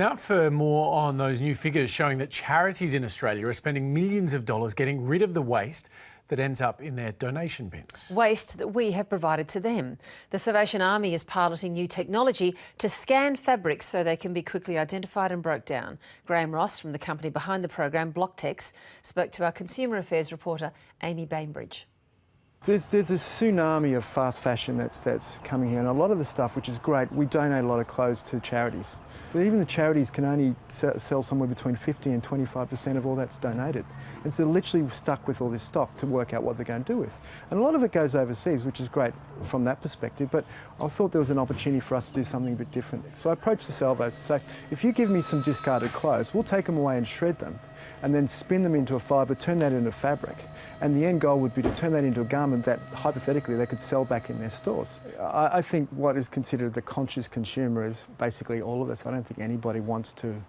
Now for more on those new figures showing that charities in Australia are spending millions of dollars getting rid of the waste that ends up in their donation bins. Waste that we have provided to them. The Salvation Army is piloting new technology to scan fabrics so they can be quickly identified and broke down. Graham Ross from the company behind the program, Blocktex, spoke to our Consumer Affairs reporter, Amy Bainbridge. There's a tsunami of fast fashion that's coming here, and a lot of the stuff, which is great, we donate a lot of clothes to charities. But even the charities can only sell somewhere between 50 and 25% of all that's donated. And so they're literally stuck with all this stock to work out what they're going to do with. And a lot of it goes overseas, which is great from that perspective, but I thought there was an opportunity for us to do something a bit different. So I approached the Salvos to say, if you give me some discarded clothes, we'll take them away and shred them, and then spin them into a fibre, turn that into fabric. And the end goal would be to turn that into a garment that, hypothetically, they could sell back in their stores. I think what is considered the conscious consumer is basically all of us. I don't think anybody wants to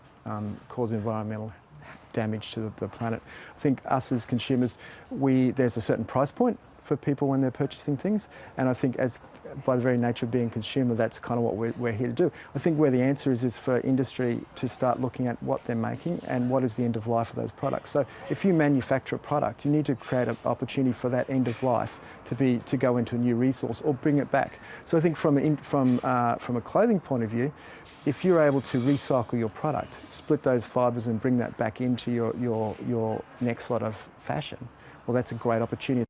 cause environmental damage to the planet. I think us as consumers, there's a certain price point for people when they're purchasing things, and I think by the very nature of being a consumer, that's kind of what we're here to do. I think where the answer is for industry to start looking at what they're making and what is the end of life of those products. So if you manufacture a product, you need to create an opportunity for that end of life to go into a new resource or bring it back. So I think from a clothing point of view, if you're able to recycle your product, split those fibres and bring that back into your next lot of fashion, well, that's a great opportunity.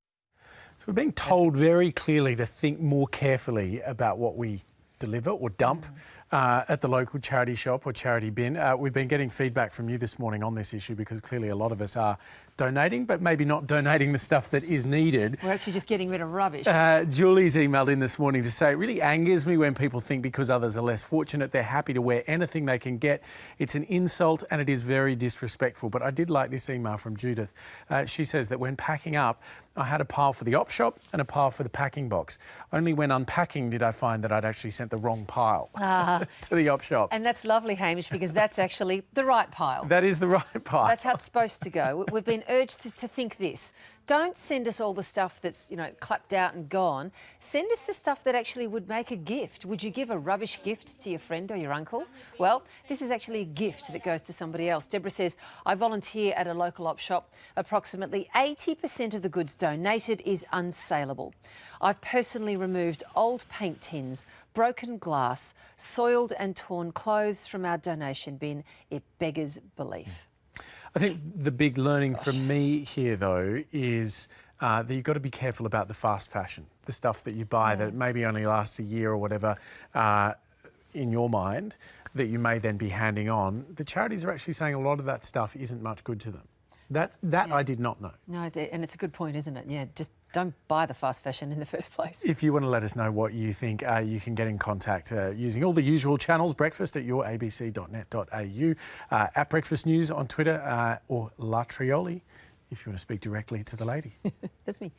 So we're being told very clearly to think more carefully about what we deliver or dump at the local charity shop or charity bin. We've been getting feedback from you this morning on this issue because clearly a lot of us are donating, but maybe not donating the stuff that is needed. We're actually just getting rid of rubbish. Julie's emailed in this morning to say it really angers me when people think because others are less fortunate, they're happy to wear anything they can get. It's an insult and it is very disrespectful. But I did like this email from Judith. She says that when packing up, I had a pile for the op shop and a pile for the packing box. Only when unpacking did I find that I'd actually sent the wrong pile to the op shop. And that's lovely, Hamish, because that's actually the right pile. That is the right pile. That's how it's supposed to go. We've been urged to think this. Don't send us all the stuff that's, clapped out and gone. Send us the stuff that actually would make a gift. Would you give a rubbish gift to your friend or your uncle? Well, this is actually a gift that goes to somebody else. Deborah says, I volunteer at a local op shop. Approximately 80% of the goods donated is unsaleable. I've personally removed old paint tins, broken glass, soiled and torn clothes from our donation bin. It beggars belief. I think the big learning from me here, though, is that you've got to be careful about the fast fashion, the stuff that you buy that maybe only lasts a year or whatever in your mind that you may then be handing on. The charities are actually saying a lot of that stuff isn't much good to them. That I did not know. No, and it's a good point, isn't it? Yeah, just don't buy the fast fashion in the first place. If you want to let us know what you think, you can get in contact using all the usual channels, breakfast@yourabc.net.au, at Breakfast News on Twitter, or La Trioli, if you want to speak directly to the lady. That's me.